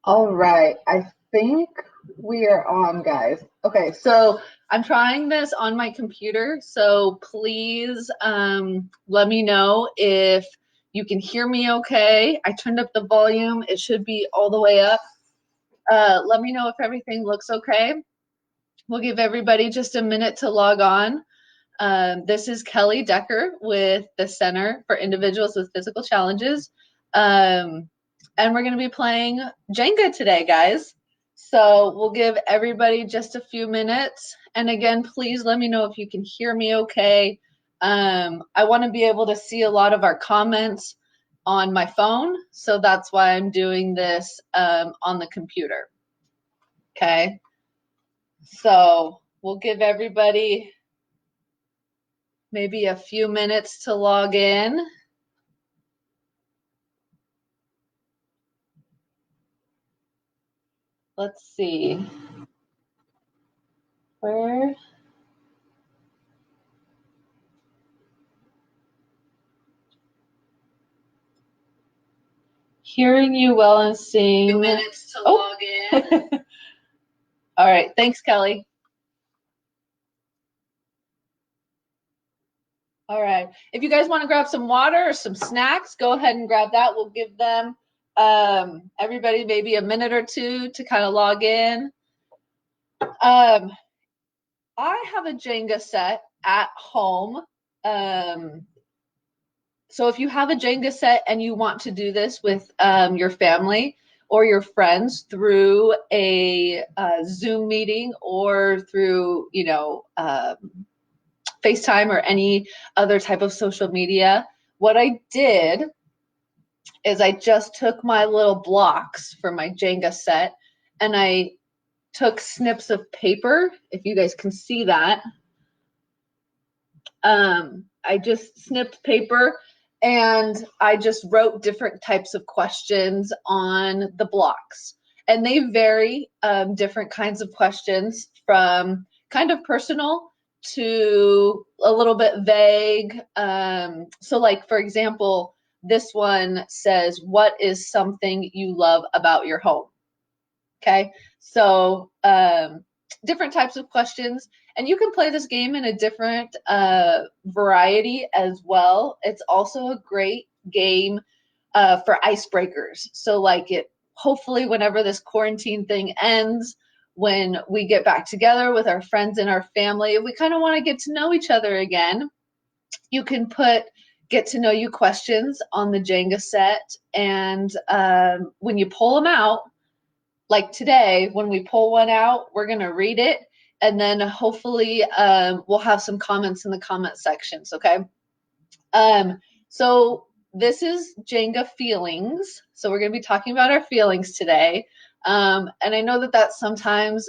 All right, I think we are on, guys. Okay, so I'm trying this on my computer, so please let me know if you can hear me okay. I turned up the volume, it should be all the way up. Let me know if everything looks okay. We'll give everybody just a minute to log on. This is Kelly Decker with the Center for Individuals with Physical Challenges. Um, and we're going to be playing Jenga today, guys. So we'll give everybody just a few minutes. And again, please let me know if you can hear me okay. I want to be able to see a lot of our comments on my phone. So that's why I'm doing this on the computer. Okay. So we'll give everybody maybe a few minutes to log in. Let's see. Where? Hearing you well and seeing. 2 minutes to log in. All right. Thanks, Kelly. All right. If you guys want to grab some water or some snacks, go ahead and grab that. We'll give them everybody maybe a minute or two to kind of log in. I have a Jenga set at home. So if you have a Jenga set and you want to do this with your family or your friends through a Zoom meeting or through, FaceTime or any other type of social media, what I did is I just took my little blocks for my Jenga set and I took snips of paper, if you guys can see that. I just snipped paper and I just wrote different types of questions on the blocks. And they vary, different kinds of questions from kind of personal to a little bit vague. So, like, for example, this one says, what is something you love about your home? Okay, so different types of questions, and you can play this game in a different variety as well. It's also a great game for icebreakers. So, like, it hopefully, whenever this quarantine thing ends, when we get back together with our friends and our family, we kind of want to get to know each other again. You can put get to know you questions on the Jenga set, and when you pull them out, like today, when we pull one out, we're going to read it. And then hopefully we'll have some comments in the comment sections, okay? So this is Jenga feelings. So we're going to be talking about our feelings today. And I know that sometimes,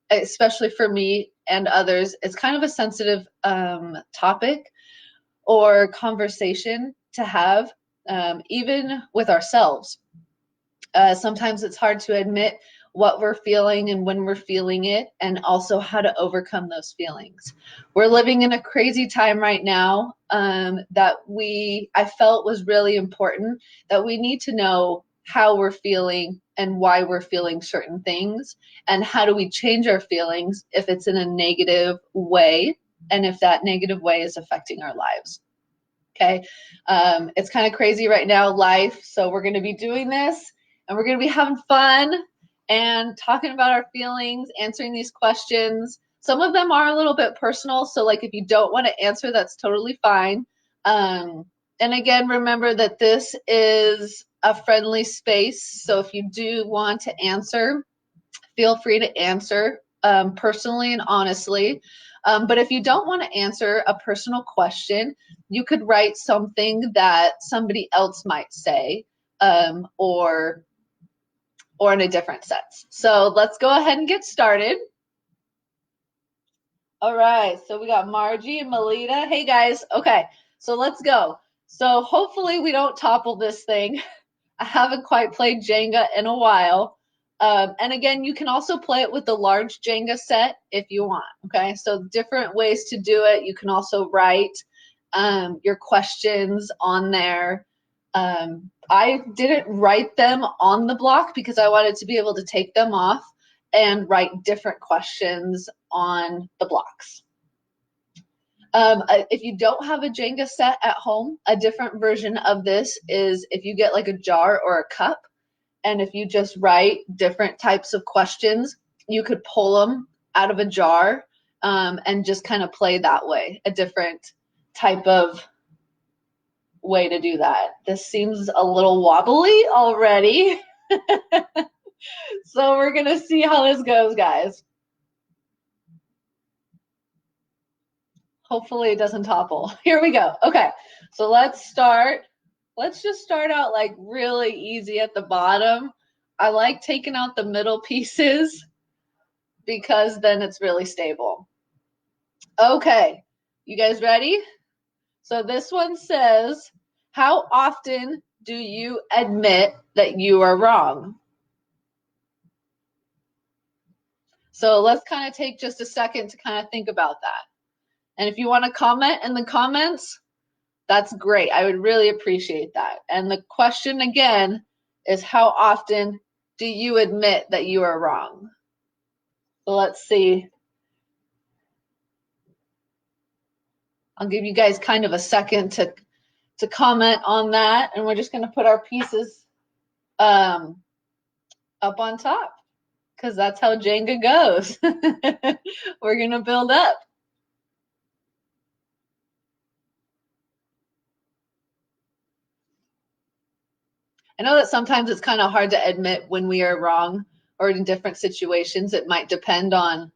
especially for me and others, it's kind of a sensitive topic or conversation to have, even with ourselves. Sometimes it's hard to admit what we're feeling and when we're feeling it, and also how to overcome those feelings. We're living in a crazy time right now that I felt was really important, that we need to know how we're feeling and why we're feeling certain things, and how do we change our feelings if it's in a negative way, and if that negative way is affecting our lives. Okay, it's kind of crazy right now, life, so we're going to be doing this and we're going to be having fun and talking about our feelings, answering these questions. Some of them are a little bit personal, so like if you don't want to answer, that's totally fine. And again, remember that this is a friendly space, so if you do want to answer, feel free to answer personally and honestly. But if you don't want to answer a personal question, you could write something that somebody else might say, or in a different sense. So let's go ahead and get started. All right, so we got Margie and Melita. Hey guys, okay, so let's go. So hopefully we don't topple this thing. I haven't quite played Jenga in a while. And again, you can also play it with the large Jenga set if you want, okay? So different ways to do it. You can also write your questions on there. I didn't write them on the block because I wanted to be able to take them off and write different questions on the blocks. If you don't have a Jenga set at home, a different version of this is if you get like a jar or a cup, and if you just write different types of questions, you could pull them out of a jar and just kind of play that way, a different type of way to do that. This seems a little wobbly already. So we're going to see how this goes, guys. Hopefully it doesn't topple. Here we go. Okay, so let's start. Let's just start out like really easy at the bottom. I like taking out the middle pieces because then it's really stable. Okay, you guys ready? So this one says, how often do you admit that you are wrong? So let's kind of take just a second to kind of think about that. And if you want to comment in the comments, that's great. I would really appreciate that. And the question again is, how often do you admit that you are wrong? So let's see. I'll give you guys kind of a second to comment on that. And we're just going to put our pieces up on top because that's how Jenga goes. We're going to build up. I know that sometimes it's kind of hard to admit when we are wrong or in different situations. It might depend on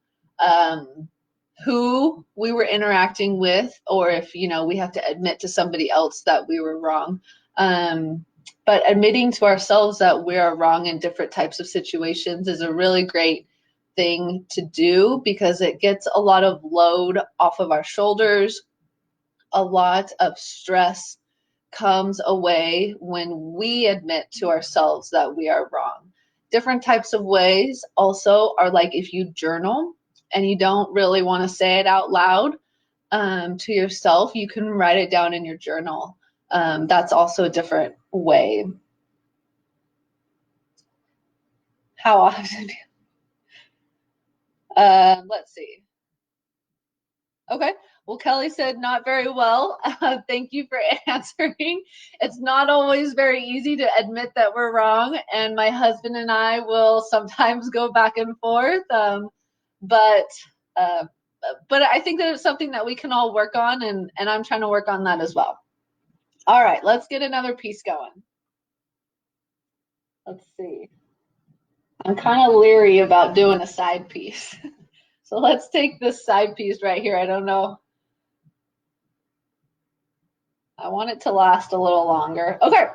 who we were interacting with, or if, you know, we have to admit to somebody else that we were wrong. But admitting to ourselves that we are wrong in different types of situations is a really great thing to do because it gets a lot of load off of our shoulders. A lot of stress comes away when we admit to ourselves that we are wrong. Different types of ways also are like if you journal and you don't really want to say it out loud to yourself, you can write it down in your journal. That's also a different way. How often? Let's see. Okay. Well, Kelly said not very well. Thank you for answering. It's not always very easy to admit that we're wrong, and my husband and I will sometimes go back and forth. But I think that it's something that we can all work on, and I'm trying to work on that as well. All right, let's get another piece going. Let's see. I'm kind of leery about doing a side piece. So let's take this side piece right here. I don't know. I want it to last a little longer. Okay,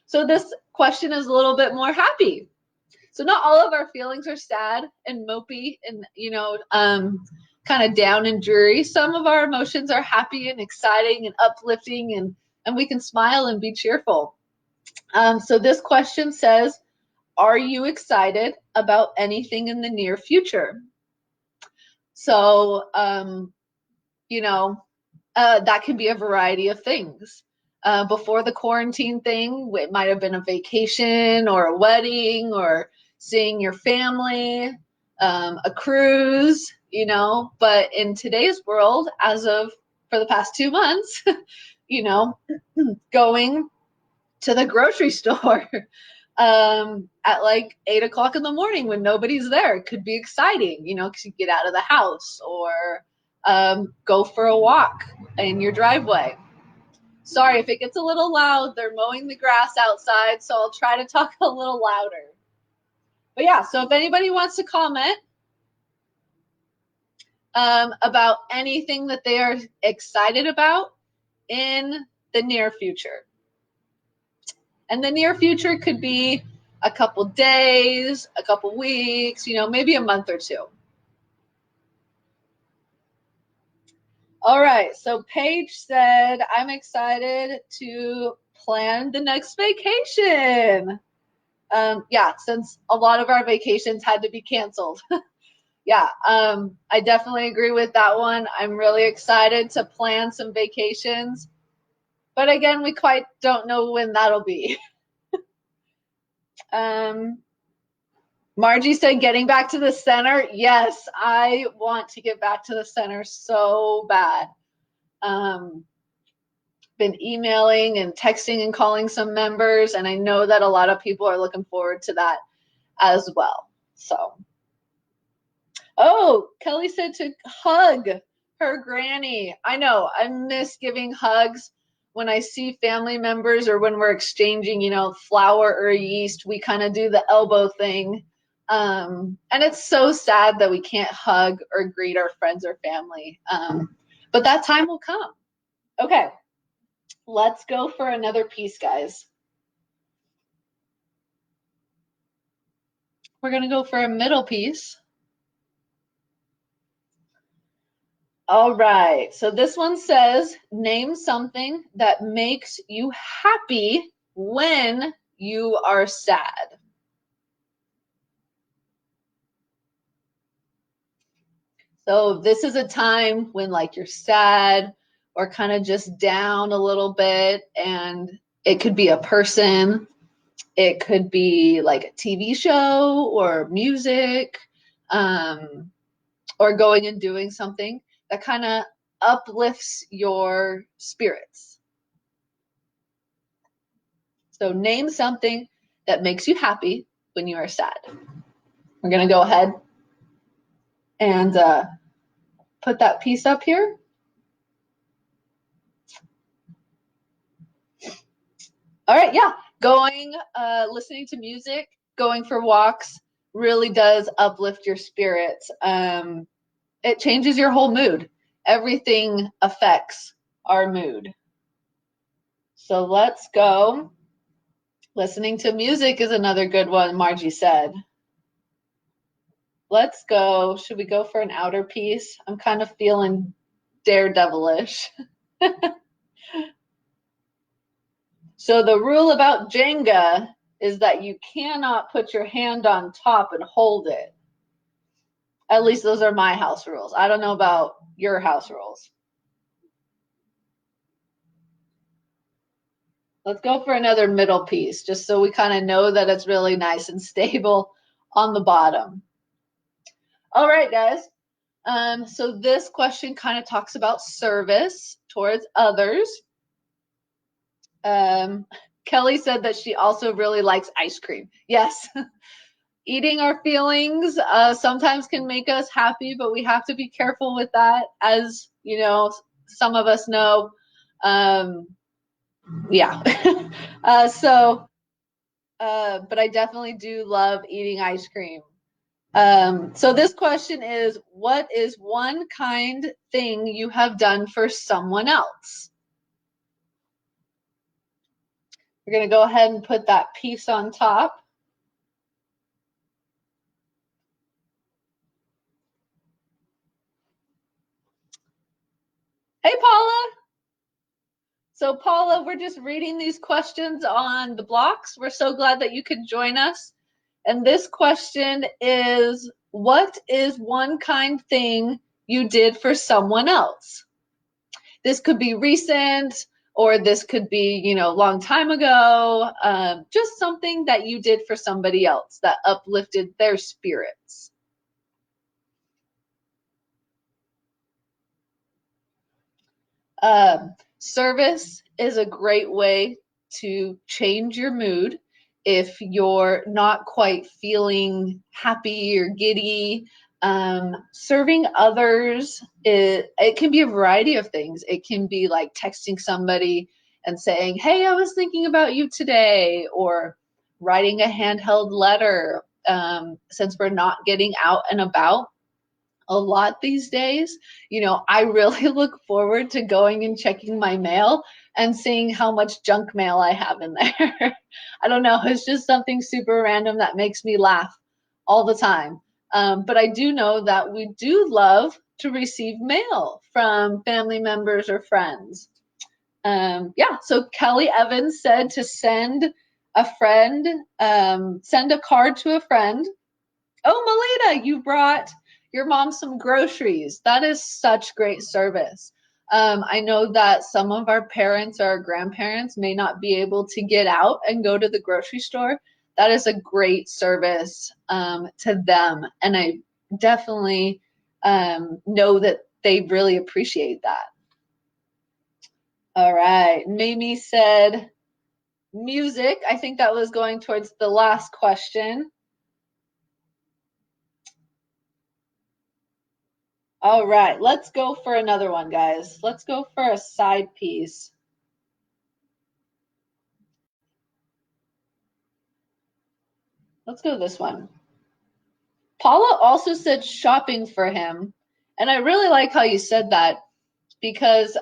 so this question is a little bit more happy. So not all of our feelings are sad and mopey and, you know, kind of down and dreary. Some of our emotions are happy and exciting and uplifting, and we can smile and be cheerful. So this question says, are you excited about anything in the near future? So, you know, that can be a variety of things. Before the quarantine thing, it might have been a vacation or a wedding or seeing your family, a cruise, you know. But in today's world, as of for the past 2 months, you know, going to the grocery store at like 8 o'clock in the morning when nobody's there. It could be exciting, you know, because you get out of the house or go for a walk in your driveway. Sorry if it gets a little loud. They're mowing the grass outside, so I'll try to talk a little louder. But yeah, so if anybody wants to comment about anything that they are excited about in the near future. And the near future could be a couple days, a couple weeks, you know, maybe a month or two. All right, so Paige said, I'm excited to plan the next vacation. Yeah, since a lot of our vacations had to be canceled. Yeah, I definitely agree with that one. I'm really excited to plan some vacations. But again, we quite don't know when that'll be. Margie said getting back to the center. Yes, I want to get back to the center so bad. Been emailing and texting and calling some members, and I know that a lot of people are looking forward to that as well. So, oh, Kelly said to hug her granny. I know, I miss giving hugs when I see family members or when we're exchanging, flour or yeast. We kind of do the elbow thing. And it's so sad that we can't hug or greet our friends or family. But that time will come. Okay, let's go for another piece, guys. We're going to go for a middle piece. All right, so this one says, name something that makes you happy when you are sad. So this is a time when like you're sad or kind of just down a little bit, and it could be a person, it could be like a TV show or music, or going and doing something that kind of uplifts your spirits. So name something that makes you happy when you are sad. We're going to go ahead and put that piece up here. All right, yeah. Going, listening to music, going for walks really does uplift your spirits. It changes your whole mood. Everything affects our mood. So let's go. Listening to music is another good one, Margie said. Let's go. Should we go for an outer piece? I'm kind of feeling daredevilish. So the rule about Jenga is that you cannot put your hand on top and hold it. At least those are my house rules. I don't know about your house rules. Let's go for another middle piece, just so we kind of know that it's really nice and stable on the bottom. All right, guys. So this question kind of talks about service towards others. Kelly said that she also really likes ice cream. Yes. Eating our feelings sometimes can make us happy, but we have to be careful with that. As you know, some of us know. Yeah. But I definitely do love eating ice cream. So this question is, what is one kind thing you have done for someone else? We're going to go ahead and put that piece on top. Hey, Paula. So Paula, we're just reading these questions on the blocks. We're so glad that you could join us. And this question is, what is one kind thing you did for someone else? This could be recent, or this could be, a long time ago. Just something that you did for somebody else that uplifted their spirits. Service is a great way to change your mood if you're not quite feeling happy or giddy. Serving others, it can be a variety of things. It can be like texting somebody and saying, hey, I was thinking about you today, or writing a handheld letter. Since we're not getting out and about a lot these days, I really look forward to going and checking my mail and seeing how much junk mail I have in there. I don't know, it's just something super random that makes me laugh all the time. But I do know that we do love to receive mail from family members or friends. So Kelly Evans said to send a card to a friend. Oh, Melita, you brought your mom some groceries. That is such great service. I know that some of our parents or our grandparents may not be able to get out and go to the grocery store. that is a great service to them. And I definitely know that they really appreciate that. All right. Mamie said music. I think that was going towards the last question. All right. Let's go for another one, guys. Let's go for a side piece. Let's go this one. Paula also said shopping for him. And I really like how you said that because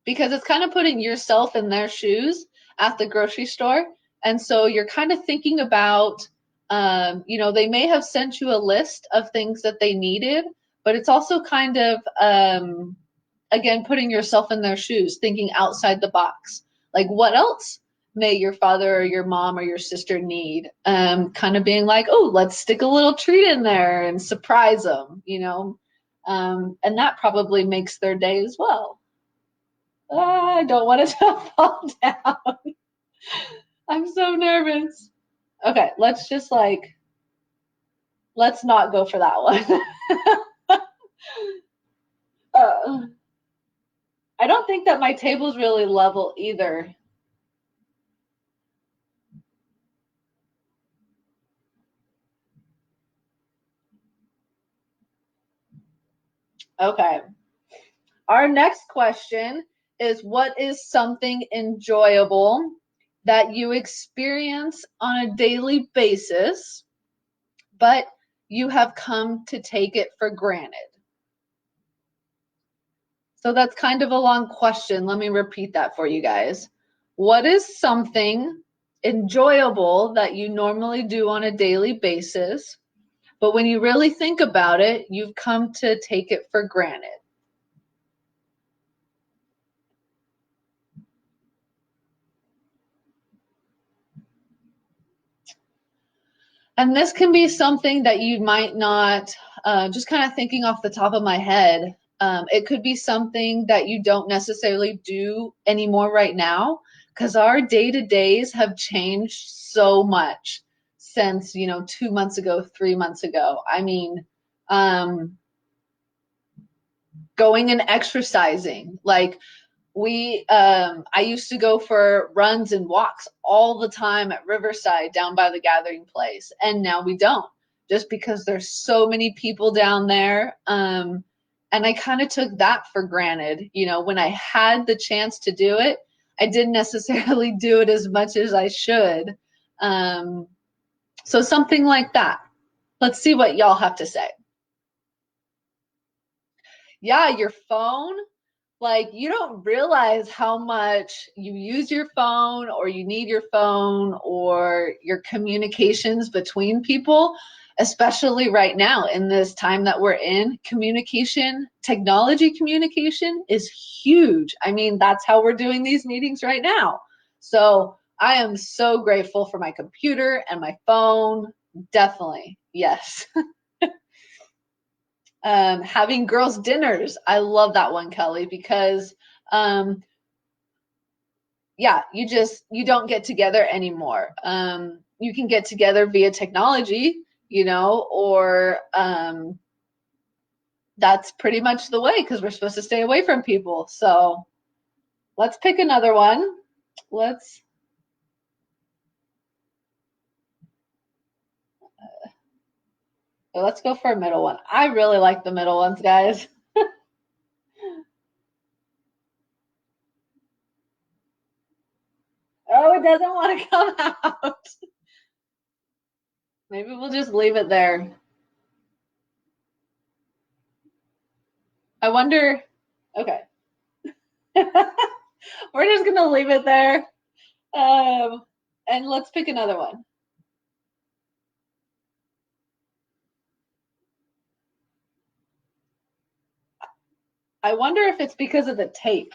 it's kind of putting yourself in their shoes at the grocery store. And so you're kind of thinking about, they may have sent you a list of things that they needed, but it's also kind of, again, putting yourself in their shoes, thinking outside the box. Like, what else may your father or your mom or your sister need? Kind of being like, oh, let's stick a little treat in there and surprise them, and that probably makes their day as well. I don't want it to fall down. I'm so nervous. Okay, let's not go for that one. I don't think that my table's really level either. Okay. Our next question is, what is something enjoyable that you experience on a daily basis, but you have come to take it for granted? So that's kind of a long question. Let me repeat that for you guys. What is something enjoyable that you normally do on a daily basis, but when you really think about it, you've come to take it for granted? And this can be something that you might not, just kind of thinking off the top of my head, it could be something that you don't necessarily do anymore right now, because our day-to-days have changed so much since, 2 months ago, 3 months ago. I mean, going and exercising, like I used to go for runs and walks all the time at Riverside down by the gathering place, and now we don't, just because there's so many people down there. And I kind of took that for granted. When I had the chance to do it, I didn't necessarily do it as much as I should. So something like that. Let's see what y'all have to say. Yeah, your phone. Like, you don't realize how much you use your phone, or you need your phone, or your communications between people, especially right now in this time that we're in. Technology communication is huge. I mean, that's how we're doing these meetings right now. So I am so grateful for my computer and my phone. Definitely, yes. Having girls' dinners. I love that one, Kelly, because you don't get together anymore. You can get together via technology, or that's pretty much the way, because we're supposed to stay away from people. So let's pick another one. Let's go for a middle one. I really like the middle ones, guys. Oh, it doesn't want to come out. Maybe we'll just leave it there. I wonder. Okay. We're just going to leave it there. And let's pick another one. I wonder if it's because of the tape.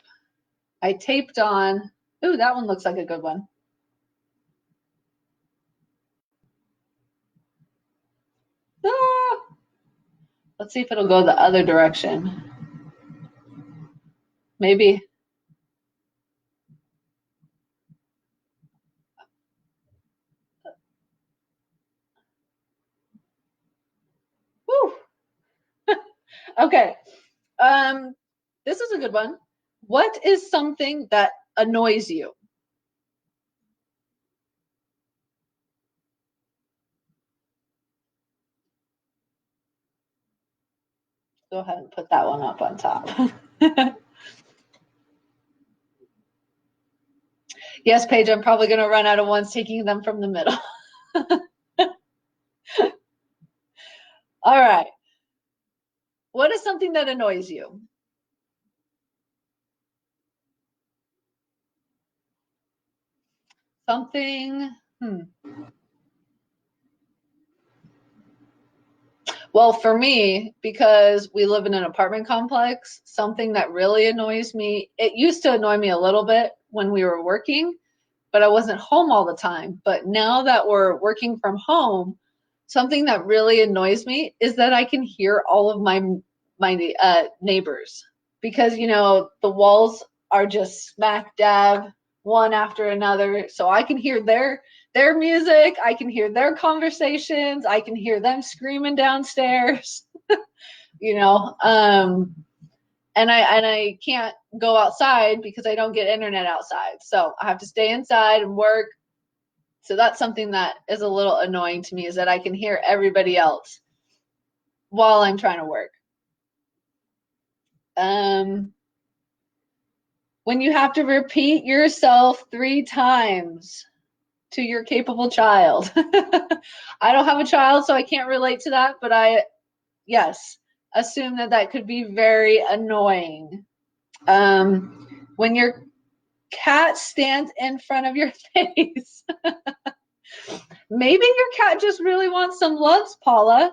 I taped on. Ooh, that one looks like a good one. Ah! Let's see if it'll go the other direction. Maybe. Okay. This is a good one. What is something that annoys you? Go ahead and put that one up on top. Yes, Paige, I'm probably going to run out of ones taking them from the middle. All right. What is something that annoys you? Something. Well, for me, because we live in an apartment complex, something that really annoys me, it used to annoy me a little bit when we were working, but I wasn't home all the time. But now that we're working from home, something that really annoys me is that I can hear all of my neighbors because the walls are just smack dab one after another, so I can hear their music, I can hear their conversations, I can hear them screaming downstairs, you know. And I can't go outside because I don't get internet outside. So I have to stay inside and work. So that's something that is a little annoying to me, is that I can hear everybody else while I'm trying to work. Um, when you have to repeat yourself 3 times to your capable child. I don't have a child, so I can't relate to that, but yes, assume that could be very annoying. When your cat stands in front of your face. Maybe your cat just really wants some loves, Paula.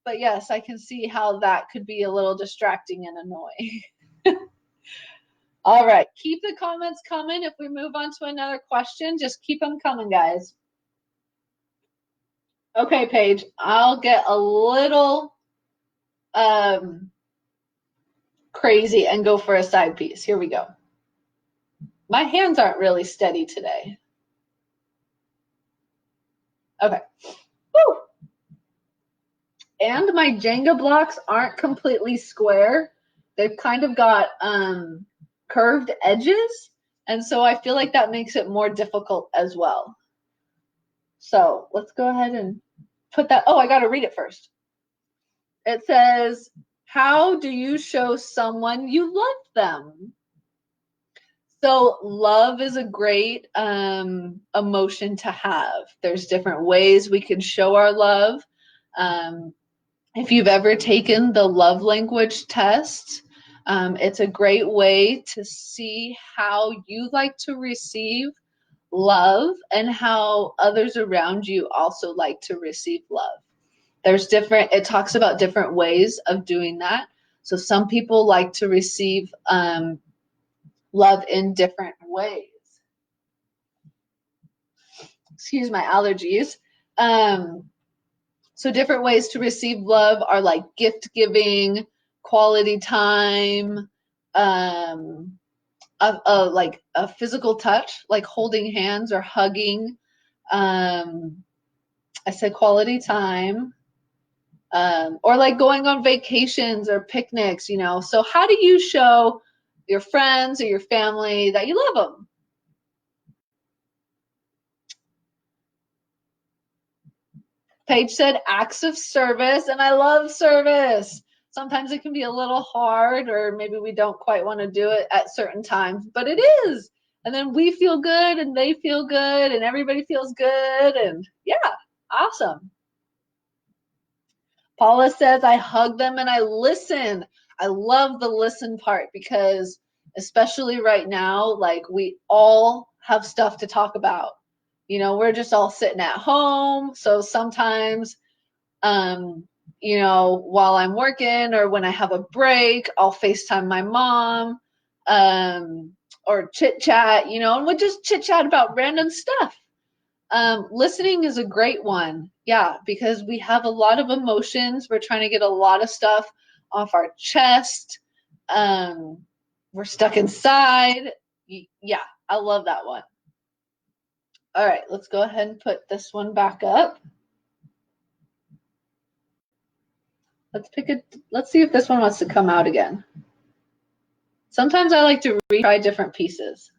But yes, I can see how that could be a little distracting and annoying. All right, keep the comments coming. If we move on to another question, just keep them coming, guys. Okay, Paige, I'll get a little um, crazy and go for a side piece. Here we go. My hands aren't really steady today. Okay. Woo! And my Jenga blocks aren't completely square. They've kind of got curved edges. And so I feel like that makes it more difficult as well. So let's go ahead and put that. Oh, I got to read it first. It says, how do you show someone you love them? So love is a great emotion to have. There's different ways we can show our love. If you've ever taken the love language test, it's a great way to see how you like to receive love and how others around you also like to receive love. It talks about different ways of doing that. So some people like to receive love in different ways. Excuse my allergies. So different ways to receive love are like gift giving, quality time, like a physical touch, like holding hands or hugging. I said quality time, or like going on vacations or picnics. So how do you show your friends or your family that you love them? Paige said acts of service, and I love service. Sometimes it can be a little hard, or maybe we don't quite want to do it at certain times, but it is. And then we feel good, and they feel good, and everybody feels good. And yeah, awesome. Paula says, I hug them and I listen. I love the listen part because, especially right now, like we all have stuff to talk about. We're just all sitting at home. So sometimes um, while I'm working or when I have a break, I'll FaceTime my mom, or chit chat, and we'll just chit chat about random stuff. Listening is a great one. Yeah, because we have a lot of emotions. We're trying to get a lot of stuff off our chest. We're stuck inside. Yeah, I love that one. All right, let's go ahead and put this one back up. Let's see if this one wants to come out again. Sometimes I like to retry different pieces.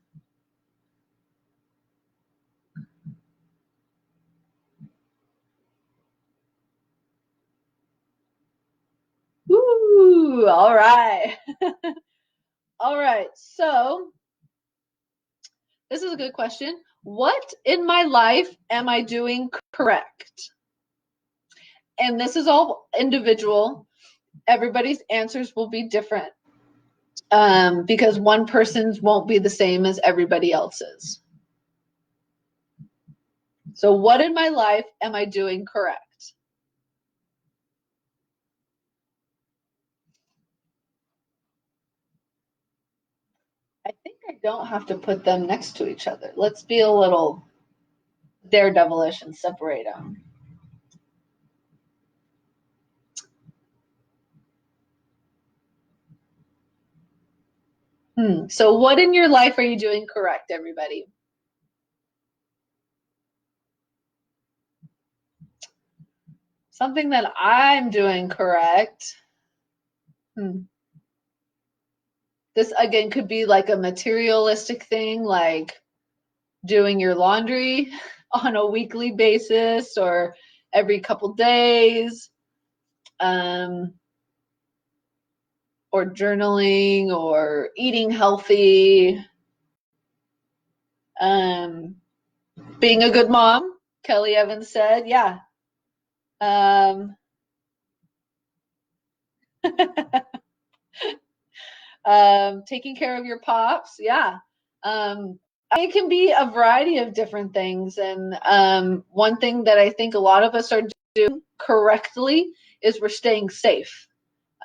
Woo, all right. All right, so this is a good question. What in my life am I doing correct? And this is all individual. Everybody's answers will be different because one person's won't be the same as everybody else's. So what in my life am I doing correct? I think I don't have to put them next to each other. Let's be a little daredevilish and separate them. So what in your life are you doing correct, everybody? Something that I'm doing correct. This again could be like a materialistic thing, like doing your laundry on a weekly basis or every couple days, or journaling or eating healthy, being a good mom. Kelly Evans said, yeah. Taking care of your pops, yeah. It can be a variety of different things. And one thing that I think a lot of us are doing correctly is we're staying safe.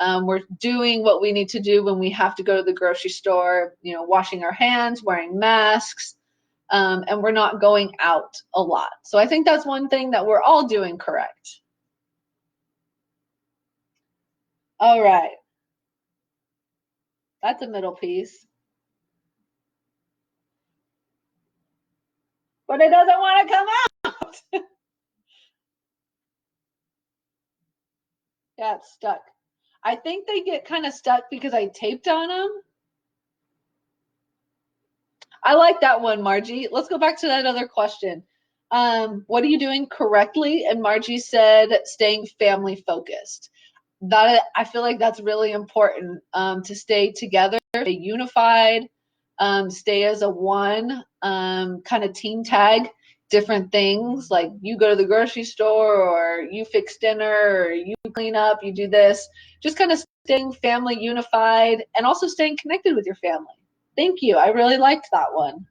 We're doing what we need to do when we have to go to the grocery store, washing our hands, wearing masks, and we're not going out a lot. So I think that's one thing that we're all doing correct. All right. That's a middle piece. But it doesn't want to come out. Yeah, it's stuck. I think they get kind of stuck because I taped on them. I like that one, Margie. Let's go back to that other question. What are you doing correctly? And Margie said staying family focused. That I feel like that's really important, to stay together, stay unified, stay as a one, kind of team tag different things, like you go to the grocery store or you fix dinner or you clean up, you do this, just kind of staying family unified and also staying connected with your family. Thank you. I really liked that one.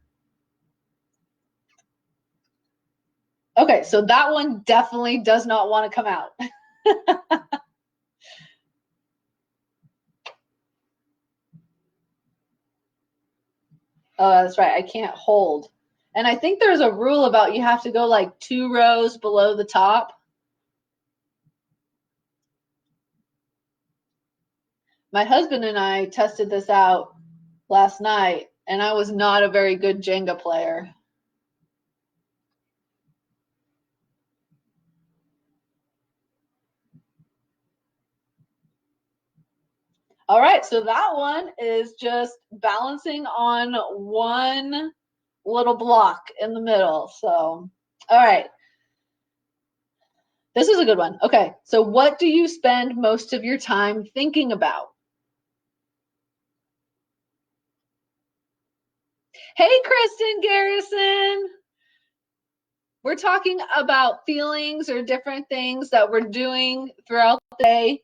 Okay, so that one definitely does not want to come out. Oh, that's right. I can't hold. And I think there's a rule about you have to go like 2 rows below the top. My husband and I tested this out last night, and I was not a very good Jenga player. All right, so that one is just balancing on one little block in the middle. So, all right. This is a good one. Okay, so what do you spend most of your time thinking about? Hey, Kristen Garrison. We're talking about feelings or different things that we're doing throughout the day.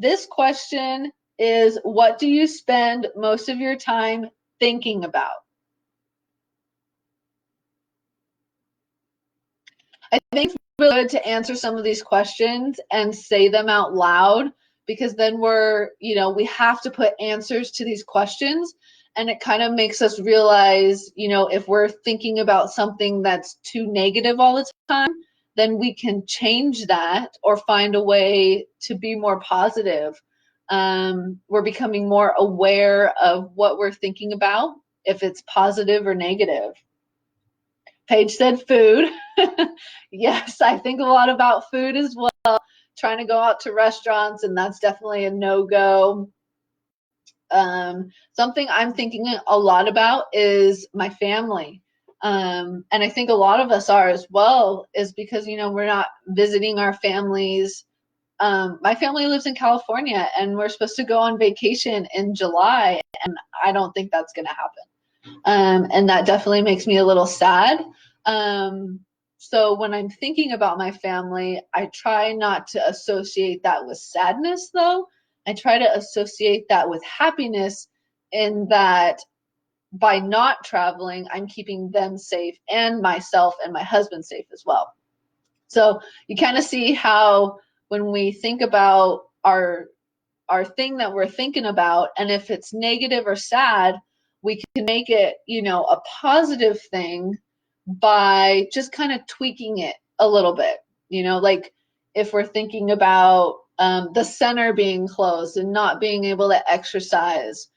This question is, what do you spend most of your time thinking about? I think it's really good to answer some of these questions and say them out loud, because then we have to put answers to these questions, and it kind of makes us realize, if we're thinking about something that's too negative all the time, then we can change that or find a way to be more positive. We're becoming more aware of what we're thinking about, if it's positive or negative. Paige said food. Yes, I think a lot about food as well. trying to go out to restaurants, and that's definitely a no-go. Something I'm thinking a lot about is my family. And I think a lot of us are as well, is because, we're not visiting our families. My family lives in California, and we're supposed to go on vacation in July, and I don't think that's going to happen. And that definitely makes me a little sad. So when I'm thinking about my family, I try not to associate that with sadness, though. I try to associate that with happiness, in that by not traveling, I'm keeping them safe and myself and my husband safe as well. So you kind of see how when we think about our thing that we're thinking about, and if it's negative or sad, we can make it, a positive thing by just kind of tweaking it a little bit. Like if we're thinking about the center being closed and not being able to exercise,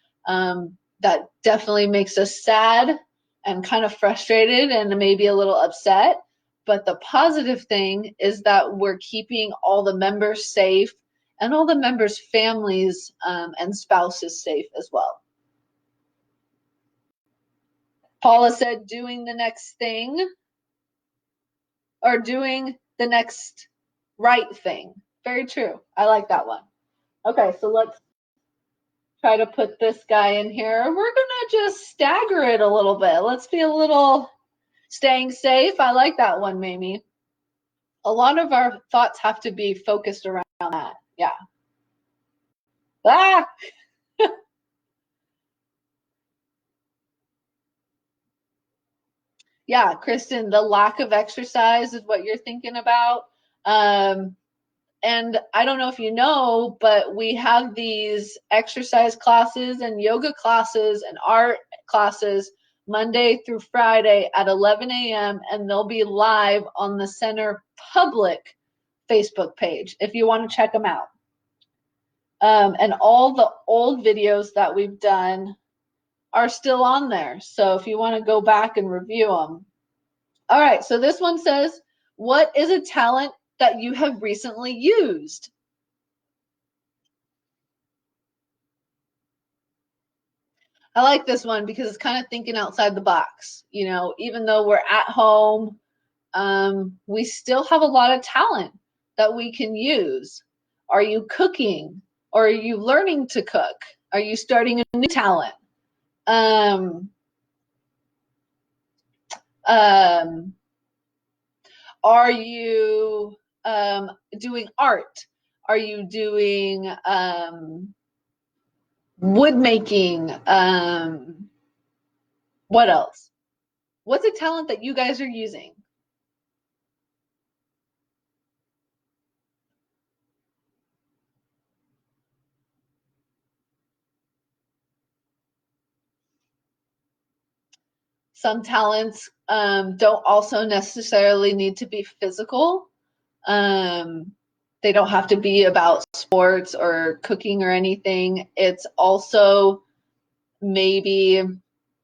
that definitely makes us sad and kind of frustrated and maybe a little upset. But the positive thing is that we're keeping all the members safe, and all the members' families and spouses safe as well. Paula said doing the next thing, or doing the next right thing. Very true. I like that one. Okay, so let's try to put this guy in here. We're going to just stagger it a little bit. Let's be a little staying safe. I like that one, Mamie. A lot of our thoughts have to be focused around that. Yeah. Ah! Yeah, Kristen, the lack of exercise is what you're thinking about. And I don't know if you know, but we have these exercise classes and yoga classes and art classes Monday through Friday at 11 a.m. and they'll be live on the Center public Facebook page if you want to check them out. And all the old videos that we've done are still on there. So if you want to go back and review them. All right, so this one says, what is a talent that you have recently used? I like this one because it's kind of thinking outside the box. Even though we're at home, we still have a lot of talent that we can use. Are you cooking? Or are you learning to cook? Are you starting a new talent? Are you doing art? Are you doing wood making? What else? What's a talent that you guys are using? Some talents don't also necessarily need to be physical. They don't have to be about sports or cooking or anything. It's also maybe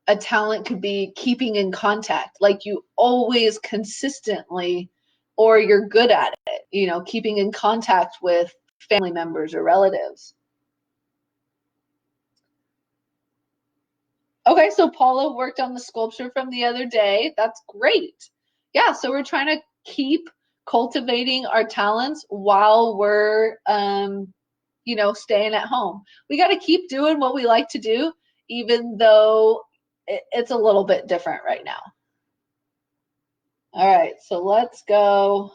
a talent could be keeping in contact, like you always consistently, or you're good at it, keeping in contact with family members or relatives. Okay, so Paula worked on the sculpture from the other day. That's great. Yeah, so we're trying to keep cultivating our talents while we're staying at home. We got to keep doing what we like to do, even though it's a little bit different right now. All right, so let's go.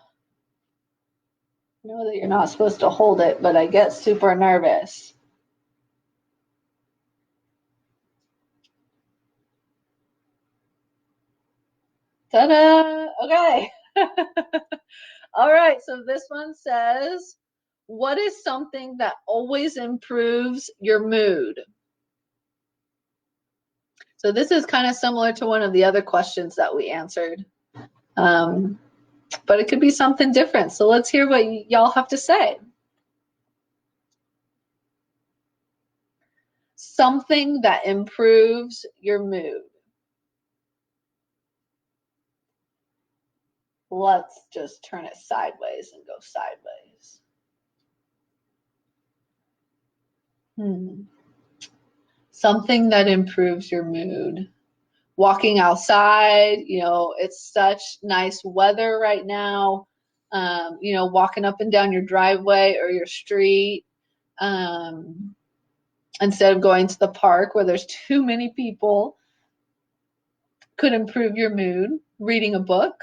I know that you're not supposed to hold it, but I get super nervous. Ta-da! Okay. All right, so this one says, what is something that always improves your mood? So this is kind of similar to one of the other questions that we answered, but it could be something different. So let's hear what y'all have to say. Something that improves your mood. Let's just turn it sideways and go sideways. Hmm. Something that improves your mood. Walking outside, it's such nice weather right now. Walking up and down your driveway or your street, um, instead of going to the park where there's too many people, could improve your mood. Reading a book,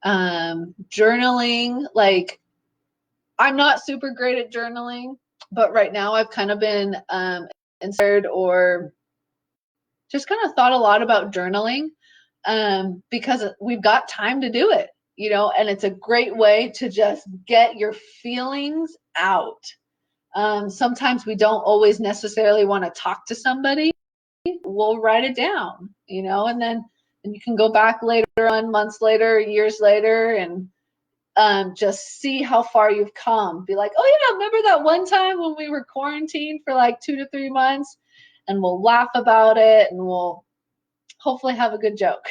journaling. Like, I'm not super great at journaling, but right now I've kind of been inspired or just kind of thought a lot about journaling, because we've got time to do it, and it's a great way to just get your feelings out. Sometimes we don't always necessarily want to talk to somebody. We'll write it down, and you can go back later on, months later, years later, and just see how far you've come. Be like, oh yeah, remember that one time when we were quarantined for like 2 to 3 months? And we'll laugh about it, and we'll hopefully have a good joke.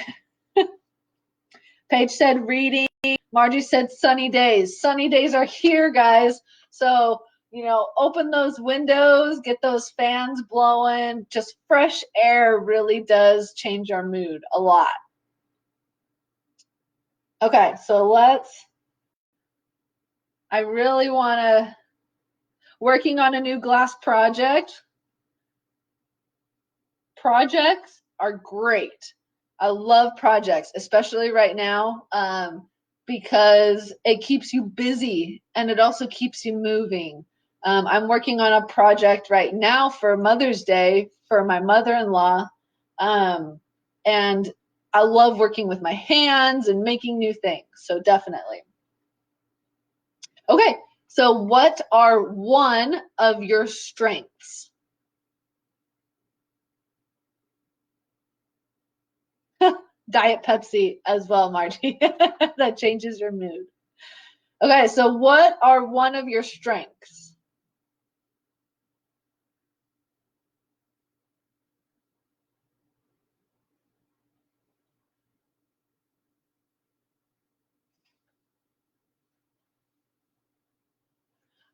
Paige said reading. Margie said sunny days. Sunny days are here, guys. So, open those windows, get those fans blowing. Just fresh air really does change our mood a lot. Okay, so I really want to, working on a new glass project. Projects are great. I love projects, especially right now, because it keeps you busy and it also keeps you moving. I'm working on a project right now for Mother's Day for my mother-in-law, and I love working with my hands and making new things. So definitely. Okay, so what are one of your strengths? Diet Pepsi as well, Margie. That changes your mood. Okay, so what are one of your strengths?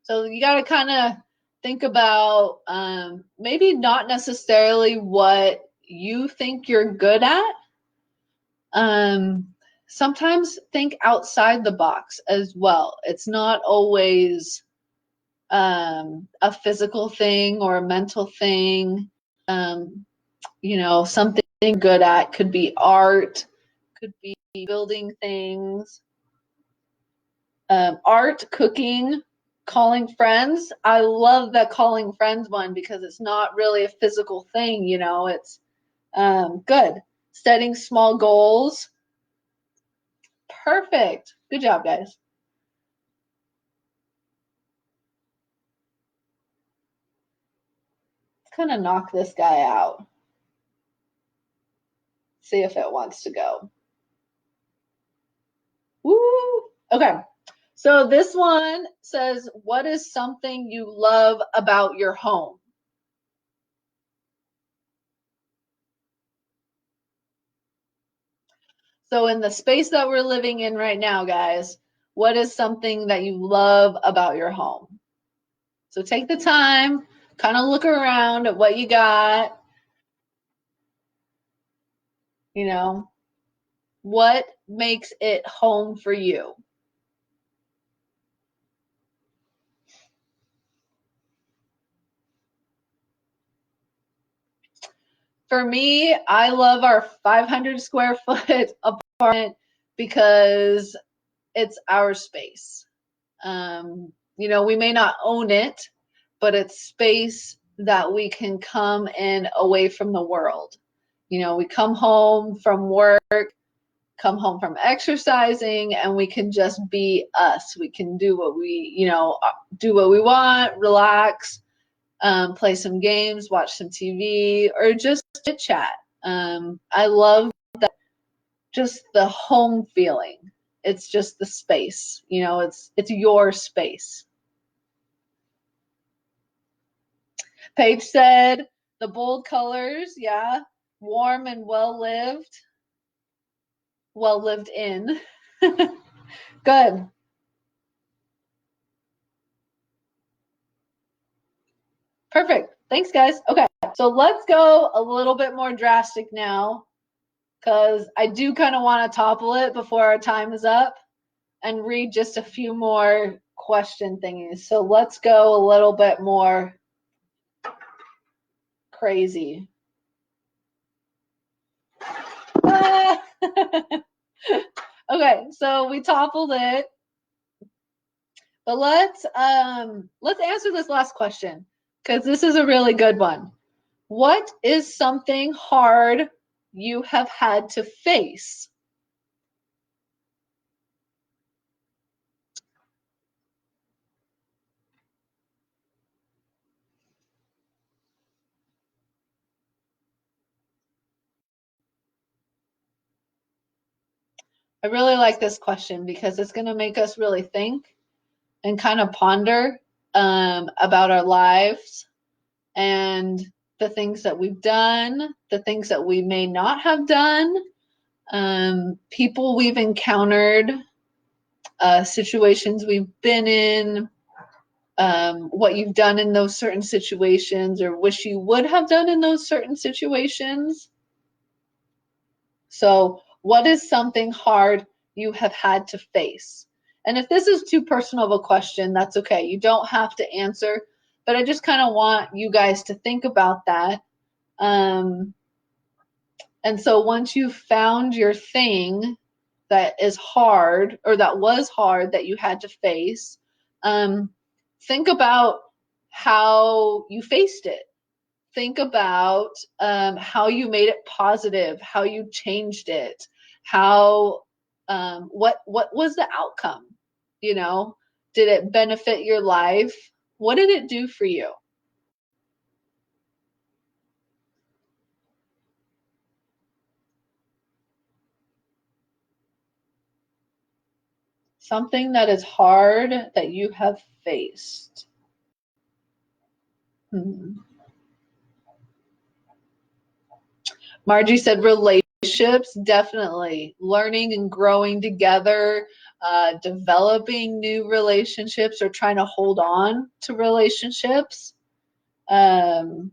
So you got to kind of think about, maybe not necessarily what you think you're good at. Um, Sometimes think outside the box as well. It's not always a physical thing or a mental thing. Um, Something good at could be art, could be building things, art, cooking, calling friends. I love that calling friends one because it's not really a physical thing, it's good. Setting small goals. Perfect. Good job, guys. Let's kind of knock this guy out. See if it wants to go. Woo! Okay. So this one says, what is something you love about your home? So in the space that we're living in right now, guys, what is something that you love about your home? So take the time, kind of look around at what you got, you know, what makes it home for you? For me, I love our 500 square foot apartment because it's our space. We may not own it, but it's space that we can come in away from the world. We come home from work, come home from exercising, and we can just be us. We can do do what we want, relax, play some games, watch some TV, or just chit chat. I love just the home feeling. It's just the space, it's your space. Paige said the bold colors, yeah, warm and well lived in. Good. Perfect. Thanks, guys. Okay, so let's go a little bit more drastic now, because I do kind of want to topple it before our time is up and read just a few more question thingies. So let's go a little bit more crazy. Okay, so we toppled it, but let's answer this last question, because this is a really good one. What is something hard you have had to face? I really like this question because it's going to make us really think and kind of ponder about our lives and the things that we've done, the things that we may not have done, people we've encountered, situations we've been in, what you've done in those certain situations or wish you would have done in those certain situations. So, what is something hard you have had to face? And if this is too personal of a question, that's okay. You don't have to answer, but I just kind of want you guys to think about that. Um, and so, once you've found your thing that is hard or that was hard that you had to face, um, think about how you faced it. Think about how you made it positive, how you changed it, how what was the outcome? You know, did it benefit your life? What did it do for you? Something that is hard that you have faced. Hmm. Margie said relationships, definitely. Learning and growing together, developing new relationships or trying to hold on to relationships. Um,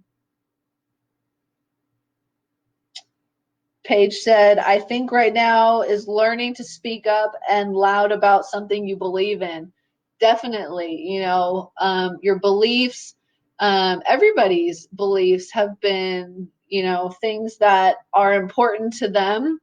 Paige said, I think right now is learning to speak up and loud about something you believe in. Definitely, your beliefs, everybody's beliefs have been, things that are important to them.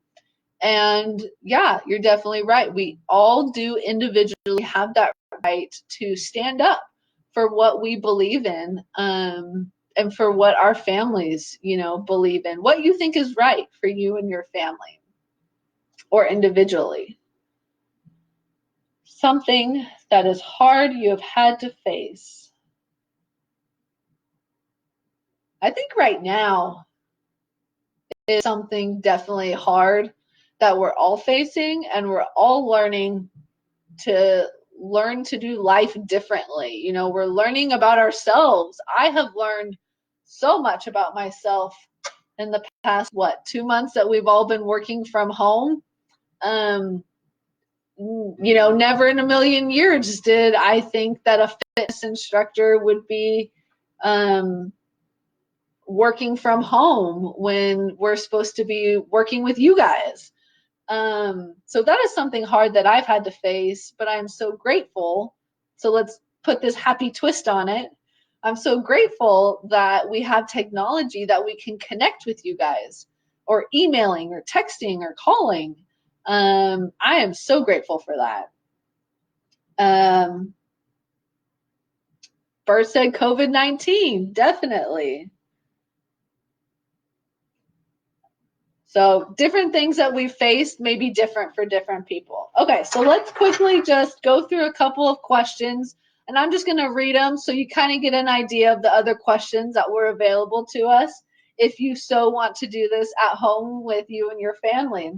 And yeah, you're definitely right. We all do individually have that right to stand up for what we believe in, and for what our families, believe in. What you think is right for you and your family or individually. Something that is hard you have had to face. I think right now is something definitely hard that we're all facing, and we're all to learn to do life differently. We're learning about ourselves. I have learned so much about myself in the past, 2 months that we've all been working from home. Um, Never in a million years did I think that a fitness instructor would be um, working from home when we're supposed to be working with you guys. So that is something hard that I've had to face, but I'm so grateful. So let's put this happy twist on it. I'm so grateful that we have technology that we can connect with you guys, or emailing or texting or calling. I am so grateful for that. Bert said COVID-19, definitely. So different things that we've faced may be different for different people. Okay, so let's quickly just go through a couple of questions, and I'm just going to read them so you kind of get an idea of the other questions that were available to us if you so want to do this at home with you and your family.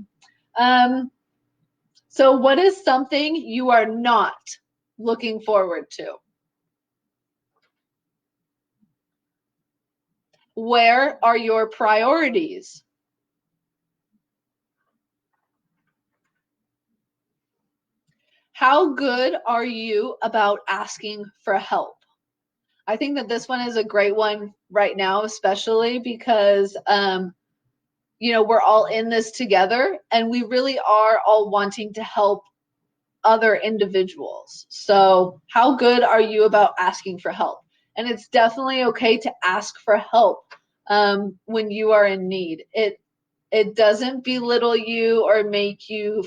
So what is something you are not looking forward to? Where are your priorities? How good are you about asking for help? I think that this one is a great one right now, especially because, we're all in this together and we really are all wanting to help other individuals. So, how good are you about asking for help? And it's definitely okay to ask for help when you are in need. It doesn't belittle you or make you.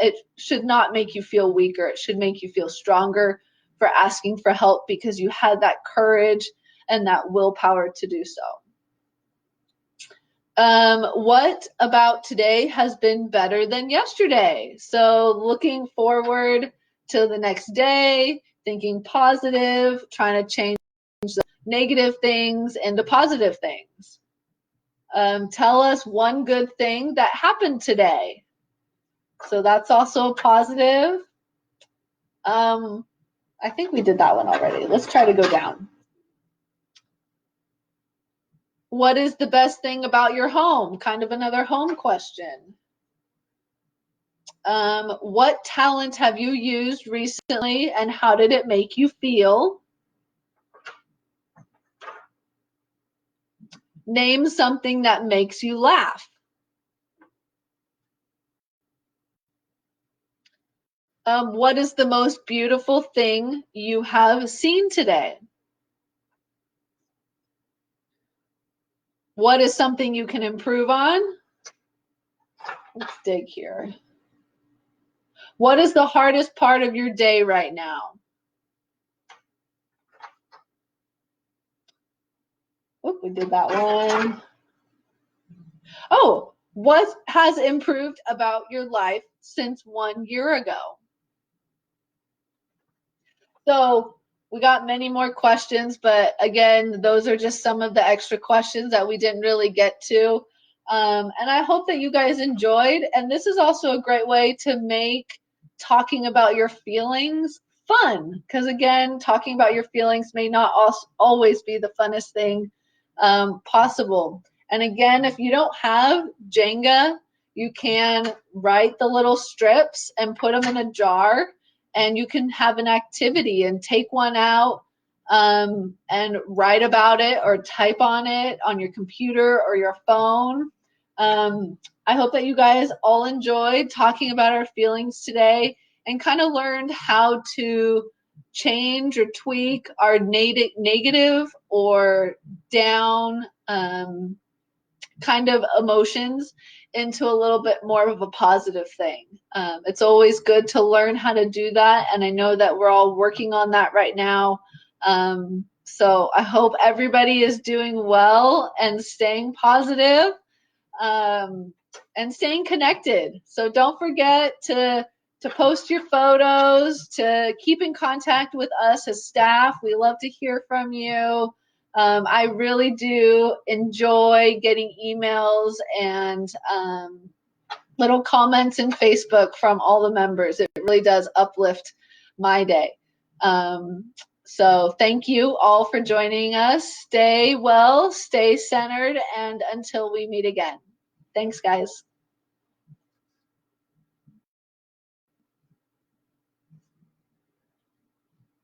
It should not make you feel weaker. It should make you feel stronger for asking for help because you had that courage and that willpower to do so. What about today has been better than yesterday? So looking forward to the next day, thinking positive, trying to change the negative things into positive things. Tell us one good thing that happened today. So that's also a positive. I think we did that one already. Let's try to go down. What is the best thing about your home? Kind of another home question. What talent have you used recently and how did it make you feel? Name something that makes you laugh. What is the most beautiful thing you have seen today? What is something you can improve on? Let's dig here. What is the hardest part of your day right now? Oh, we did that one. Oh, what has improved about your life since 1 year ago? So we got many more questions, but again, those are just some of the extra questions that we didn't really get to. And I hope that you guys enjoyed. And this is also a great way to make talking about your feelings fun. Because again, talking about your feelings may not always be the funnest thing possible. And again, if you don't have Jenga, you can write the little strips and put them in a jar and you can have an activity and take one out and write about it or type on it on your computer or your phone. I hope that you guys all enjoyed talking about our feelings today and kind of learned how to change or tweak our negative or down kind of emotions into a little bit more of a positive thing. It's always good to learn how to do that, and I know that we're all working on that right now. So I hope everybody is doing well and staying positive, and staying connected. So don't forget to post your photos, to keep in contact with us as staff. We love to hear from you. I really do enjoy getting emails and little comments in Facebook from all the members. It really does uplift my day. So thank you all for joining us. Stay well, stay centered, and until we meet again. Thanks, guys.